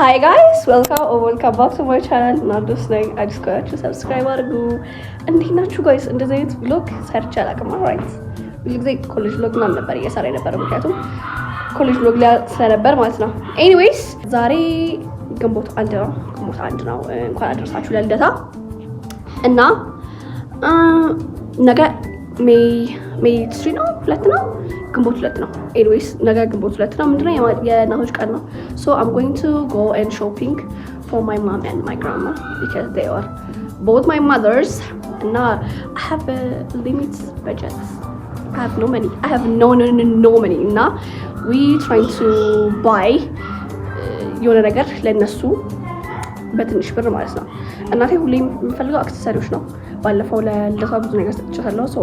Hi guys, welcome back to my channel. ናርዶስ ነኝ። አዲስ ከሆናችሁ ሰብስክራይብ አድርጉ። እንዴት ናችሁ ጋይስ? እንደዚህ አይነት vlog ሰርቼ አላውቅም። ራይት ብዙ ጊዜ ኮሌጅ vlog ምናምን ነበር እየሰራ የነበረው ምክንያቱም ኮሌጅ vlog ላይ ስለነበር ማለት ነው። ኤኒዌይስ ዛሬ ግንቦት አንድ ነው። እንኳን አደረሳችሁ ለልደታ እና ነገ ሜይ 3 ነው 2 ነው ግንቦት 2 ነው። ኤኒዌይስ ነገ ግንቦት 2 ነው። ምንድነው የእናቶች ቀን ነው። So I'm going to go and shopping for my mom and my grandma because they are both my mothers and I have a limit budget. I have no money. I have no money. Now we trying to buy የሆነ ነገር ለነሱ በትንሽ ብር ማለት ነው። እናቴ ሁሌም የምፈልገው አክሰሰሪዎች ነው። ባለፈው ለልደቷ ብዙ ነገር ሰጥቻለሁ። ሶ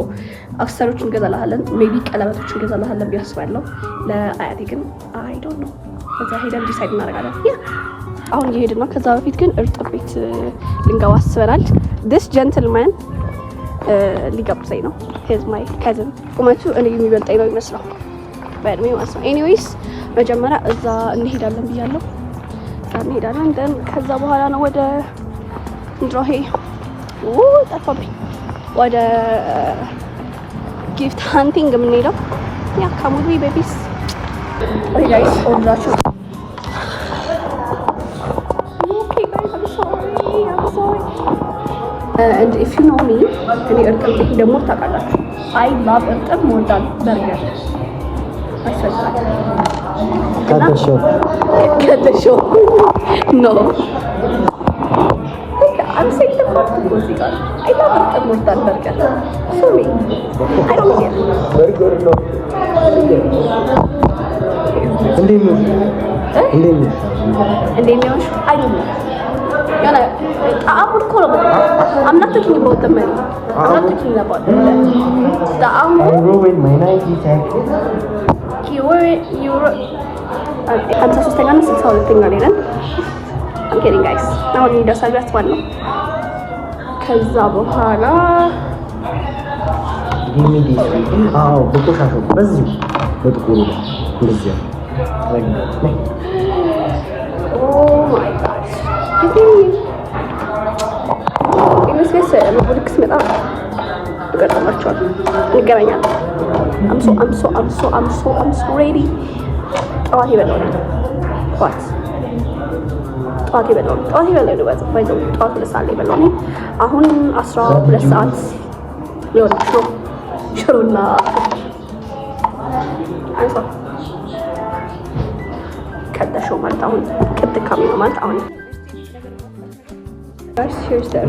አክሰሰሪዎች እንገዛላለን፣ ሜቢ ቀለበቶች እንገዛላለን ቢያስባለሁ። ለአያቴ ግን አይ ዶንት ኖ እዛ ሄደን ዲሳይድ እናደርጋለን። አሁን እየሄድን ነው። ከዛ በፊት ግን እርጥብ ቤት ልንገባ አስበናል። this gentleman ሊጋብዘኝ ነው። he's my cousin ቁመቱ እኔ የሚበልጠኝ ነው ይመስላል በእድሜ ማለት ነው። ኤኒዌይስ መጀመሪያ እዛ እንሄዳለን ብያለሁ። እንሄዳለን ደን ከዛ በኋላ ነው ወደ እንድሮሄ ጠፋብኝ ወደ ጊፍት ሃንቲንግ የምንሄደው። ያ ካሙዲ ቤቢስ ኦኬ ጋይስ ኦርዳችሁ ኦኬ ጋይስ I'm sorry and if you know me እኔ እርጥብ ደግሞ ታውቃላችሁ I love እርጥብ ሞልዳል በርገር አይሰጣም Cut the show. No. I'm saying the fact that I love it more than burger. Sorry. I don't care. Burger no. Endemios? I don't know. I'm not talking about the money. I'm not talking about the I ruined my 90 seconds. You were 53ኛ እና 62ኛ ላይ ነን። I'm kidding guys. አሁን እንደሳል ያስባለሁ። ከዛ በኋላ ዲሚዲ በቆሻሻ በዚህ በጥቁሩ እንደዚህ Oh my gosh. ይመስለስ ለቦዲክስ በጣም ተቀጣጣችኋል። እንገናኛለን። I'm so ready. ጠዋት ይበላው ጠዋት ይበላው ጠዋት ለሳለ ይበላው አሁን 12 ሰዓት ሊሆን ነው። ሽሮና አይሶ ከደሾ ማለት አሁን ከተካሚ ነው ማለት አሁን here's the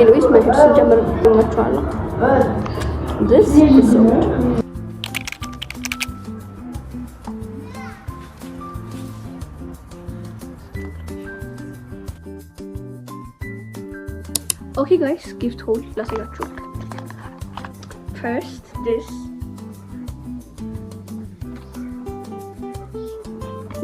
Anyways, my hair is jammer much This is so good. Okay guys, gift haul ላሳያችሁ። First this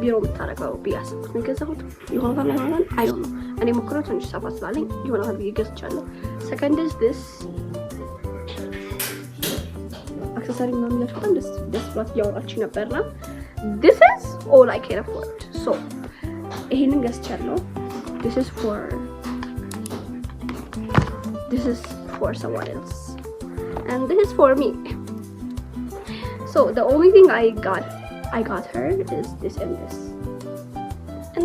ቢሮ የምታረገው ቢያስብ ገዛሁት ይሆናል አይሆንም አይ ዶንት ኖ እኔ ሞክሮ ትንሽ ሰፋ ስላለኝ ይሆናል ብዬ ገዝቻለሁ። Second is this አክሰሰሪ ምናምን ያለው በጣም ደስ ብሏት እያወራችኝ ነበርና this is all I can afford. So ይሄንን ገዝቻለሁ። This is for someone else and this is for me. So the only thing I got her is this and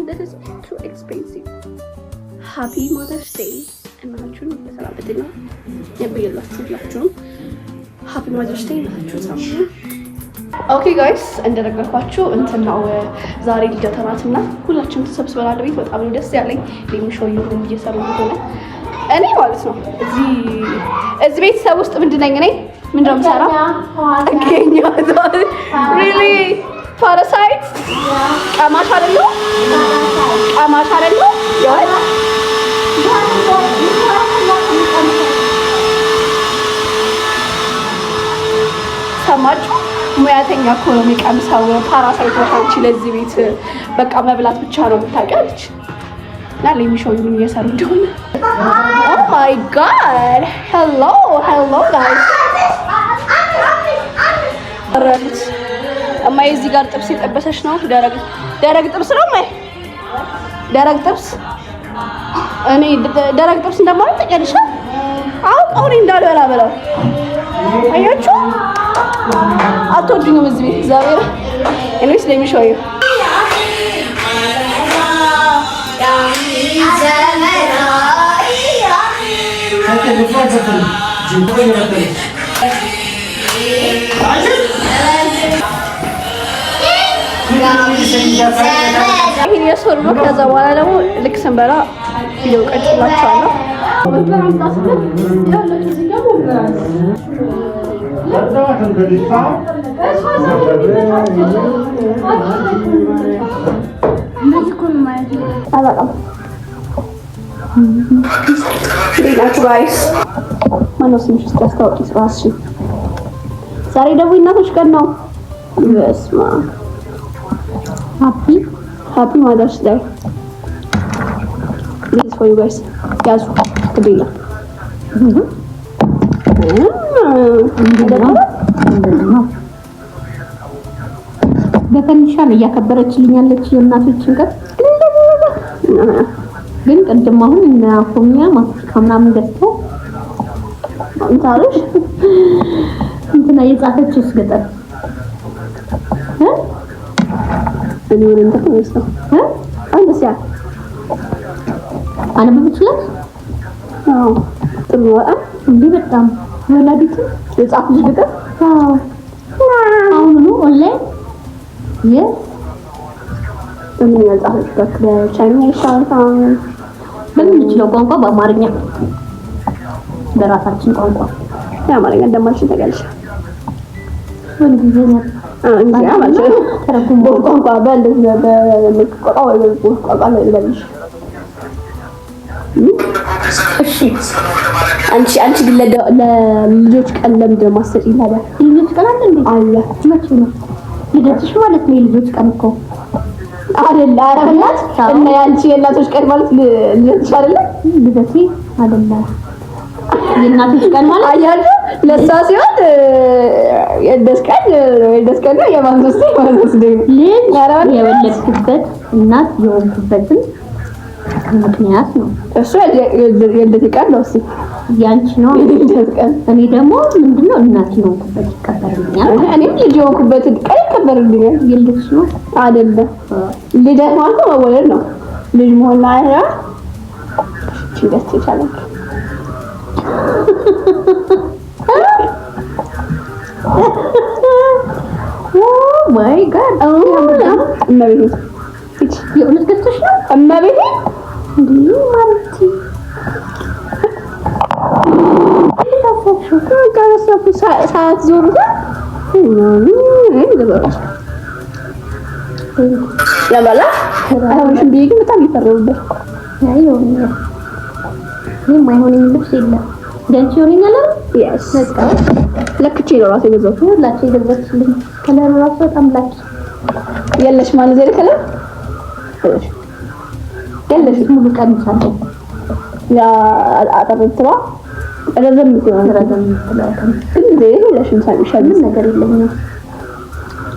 this is too expensive. Happy Mother's Day እናችሁን በሰላምትና የበየላችሁ Happy Mother's Day እናችሁ ሳምኑ ኦኬ ጋይስ እንደነገርኳችሁ እንትናው ዛሬ ልደታ ናትና ሁላችንም ተሰብስበናል ቤት በጣም ደስ ያለኝ ለሚሾዩ ሩም እየሰሩ ሆነ እኔ ማለት ነው እዚህ ቤተሰብ ውስጥ ምንድነኝ ነኝ ምንድነው የምሰራው አገኛ really parasite ቀማሽ አይደለም ያው ሰማችሁ? ሙያተኛ እኮ ነው የሚቀምሰው። ፓራሳይቶች ለዚህ ቤት በቃ መብላት ብቻ ነው የምታውቂያለች። እና ለሚሾው ምን እየሰሩ እንደሆነ ኦ ማይ ጋድ ሄሎ ጋይስ አረንት እማዬ እዚህ ጋር ጥብስ የጠበሰች ነው። ደረቅ ጥብስ ነው እማዬ፣ ደረቅ ጥብስ። እኔ ደረቅ ጥብስ እንደማለት ተቀልሻ አውቀው እኔ እንዳልበላ ብለው አያችሁ። አትወዱኝም እዚህ ቤት እግዚአብሔር። እኔስ ለሚሾው ይሄን የሰሩ ነው። ከዛ በኋላ ደግሞ ልክ ስንበላ ቪዲዮ ቀጥላችኋለሁ። ማነው ስምሽ? እስኪ አስታውቂ እራስሽን። ዛሬ ደግሞ የእናቶች ቀን ነው። በስመ አብ ሃፒ ማዘርስ ዴይ። ፕሊዝ ፎር ዩ ጋይስ ያዙ ግዴላ በፈንዲሻ ነው እያከበረችልኝ ያለች የእናቶችን ቀን። ግን ቅድም አሁን እና ኮሚያ ማስቲካ ምናምን ገዝተው እንታለሽ እንትና የጻፈችው ገጠር እኔ ወደ እንትን ተነስተው አንድ ሲያ አነበበችላት። አዎ ጥሩ ወጣ እንዴ በጣም ወላዲቱ የጻፈች ገጠር። አዎ አሁን ነው ኦንላይን በምን ያጻፈችበት? በቻይና ይሻላል። በምንችለው ቋንቋ በአማርኛ በራሳችን ቋንቋ የአማርኛ እንደማልችል ታውቂያለሽ። በእንግሊዝኛ እንግዲህ ማለት ተረጉም ቋንቋ በእንደዚህ በምትቆጣ ወይ ቋንቋ ላይ ልበልሽ። አንቺ ግን ለልጆች ቀን ለምንድን ማሰጪ ታዲያ? ልጆች ቀን አለ እንዴ? አለ። መቼ ነው ልደትሽ? ማለት ነው የልጆች ቀን እኮ አይደለ? አረጋት እና ያንቺ የእናቶች ቀን ማለት ልደትሽ አይደለ? ልደቴ አይደለ? የእናቶች ቀን ማለት አያሉ ለሷ ሲሆን የደስ ቀን የማንዘስ ልጅ የወለድኩበት እናት የሆንኩበትን ምክንያት ነው። እሱ የልደት ቀን ነው። እሱ ያንቺ ነው የልደት ቀን። እኔ ደግሞ ምንድነው እናት የሆንኩበት ይከበርልኛል። እኔም ልጅ የሆንኩበት ቀን ይከበርልኛል። የልደትሽ ነው አይደለም? ልደት ማለት መወለድ ነው። ልጅ መሆን አይደል? ደስ ይቻላል። ማይ ጋድ እመቤቴ የእውነት ገዝተሽ ነው? እመቤቴ እንዴ ማርቲ ሰዓት ዞሩታ ለበላ አሁን ብዬ ግን በጣም ይፈረውበት። አይ ይሆናል። ምንም አይሆንም። ልብስ የለም ደንቺ ይሆነኛል አይደል? yes በቃ ለክቼ ነው ራሴ ገዛሁት። ሁላችሁ የገዛችልኝ ከለር ራሱ በጣም ላኪ የለሽ ማለት ዘለ ከለር የለሽ ሙሉ ቀን ሳለኝ ያ አጠርጥራ ረዘም ይሆናል። ግን የለሽ እንሳይሻል ነገር የለኝም።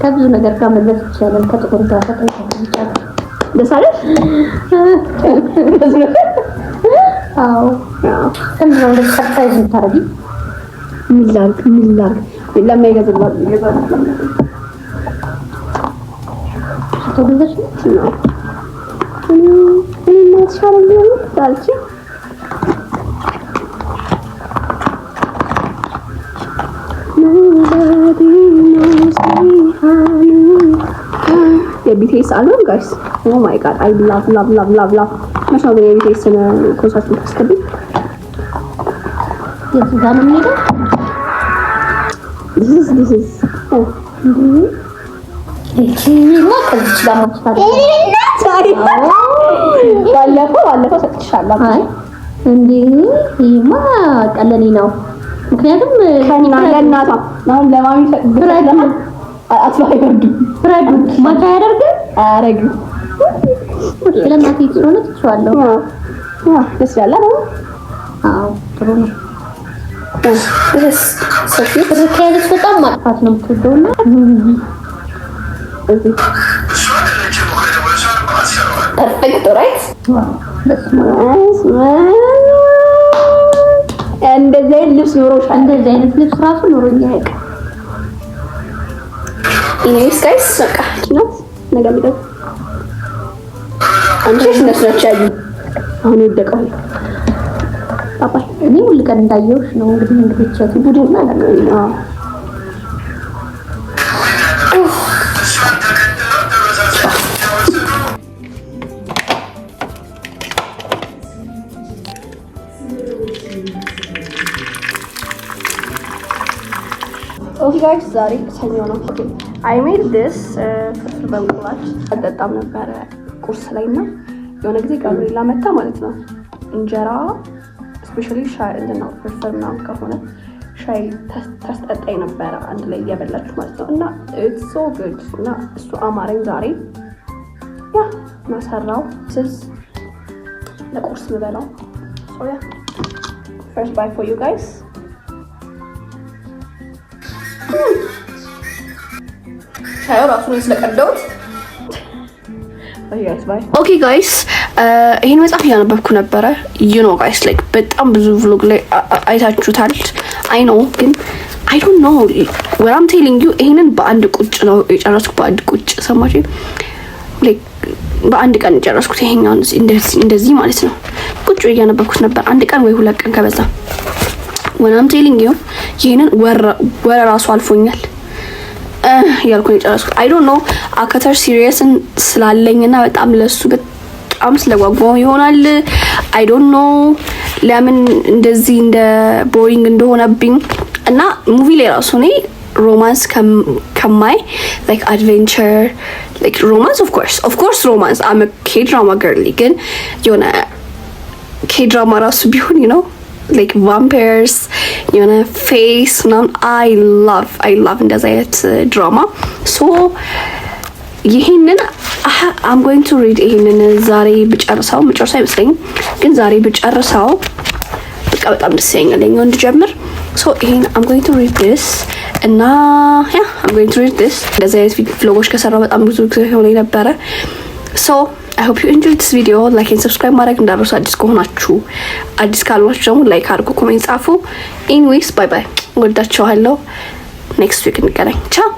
ከብዙ ነገር ጋር መለስ ይችላል። ከጥቁር ጋር ተጠቅመሻል። ደሳለሽ አዎ እንደው ለሰርፕራይዝ ታረጊ ሚላር ለማይገዛላት ተወደሽ ነው ማሻአላ ነው ታልቺ የቢቲኤስ አልበም ጋይስ ኦ ማይ ጋድ አይ ላቭ መሻው የቢቲኤስ ኮንሰርት ተስከብ የዛን ምን this is እቺ ማከልች ለማስተዳደር ባለፈው ሰጥቻለሁ። አይ እንዴ ይማ ቀለኔ ነው ምክንያቱም ከና ለእናቷ አሁን ለማሚ ብራድ አትባይወዱ ብራድ ማታ ያደርጋል አያረግም። ለእናቴ ስለሆነ ትችዋለሁ። ደስ ይላል። አዎ ጥሩ ነው። ሰፊ ከያዘች በጣም ማጥፋት ነው የምትወደውና ፐርፌክት ራይት። እንደዚህ አይነት ልብስ ኖሮሻል? እንደዚህ አይነት ልብስ ራሱ ኖሮኝ አያውቅም። ኢኒዌይስ ጋይስ በቃ ነው ነገ ምደው አንቺ ነስነች ያዩ አሁን ይደቀው ባባይ እኔ ሁሉ ቀን እንዳየሁሽ ነው እንግዲህ እንግዲህ ቡድን ማለት ነው። ኦኬ ጋይስ ዛሬ ሰኞ ነው። ኦኬ አይ ሜድ ዲስ ፍርፍር በእንቁላል አጠጣም ነበረ ቁርስ ላይ እና የሆነ ጊዜ ጋብሪላ መታ ማለት ነው እንጀራ ስፔሻሊ ሻይ እንደና ፍርፍር ምናምን ከሆነ ሻይ ታስጠጣኝ ነበረ አንድ ላይ እየበላችሁ ማለት ነው። እና ኢትስ ሶ ጉድ እና እሱ አማረኝ ዛሬ ያ ማሰራው ስስ ለቁርስ ምበላው ሶ ያ ፈርስት ባይ ፎር ዩ ጋይስ ሻዩ ራሱን ስለቀደውት ኦኬ ጋይስ ይሄን መጽሐፍ እያነበብኩ ነበረ። ዩ ኖ ጋይስ ላይክ በጣም ብዙ vlog ላይ አይታችሁታል። አይ ኖ ግን አይ ዶንት ኖ what I'm telling you ይሄንን በአንድ ቁጭ ነው የጨረስኩት። በአንድ ቁጭ ሰማችሁ ላይክ በአንድ ቀን የጨረስኩት ይሄኛውን እንደዚህ ማለት ነው። ቁጭ እያነበብኩት ነበር አንድ ቀን ወይ ሁለት ቀን ከበዛ when I'm telling you ይሄንን ወረ ራሱ አልፎኛል ያልኩኝ የጨረስኩት። አይ ዶንት ኖ አካተር ሲሪየስን ስላለኝና በጣም ለሱ በጣም ስለጓጓው ይሆናል። አይ ዶንት ኖ ለምን እንደዚህ እንደ ቦሪንግ እንደሆነብኝ እና ሙቪ ላይ ራሱ እኔ ሮማንስ ከማይ ላይክ አድቬንቸር ላይክ ሮማንስ ኦፍ ኮርስ ሮማንስ አም ኬ ድራማ ገርሊ ግን የሆነ ኬ ድራማ ራሱ ቢሆን you know like vampires የሆነ ፌስ ምናምን I love እንደዛ አይነት ድራማ ሶ ይሄንን I'm going to read ይሄንን ዛሬ ብጨርሰው መጨረሻ አይመስለኝም ግን ዛሬ ብጨርሰው በቃ በጣም ደስ ይለኛል እንድጀምር ሶ ይሄን I'm going to read this እና yeah I'm going to read this እንደዛ አይነት vlogs ከሰራው በጣም ብዙ ጊዜ ሆነኝ ነበረ so I hope you enjoyed this video like and subscribe ማድረግ እንዳትረሱ አዲስ ከሆናችሁ አዲስ ካልሆናችሁ ደግሞ ላይክ አድርጉ ኮሜንት ጻፉ anyways bye bye ወዳችኋለሁ next week እንገናኝ ciao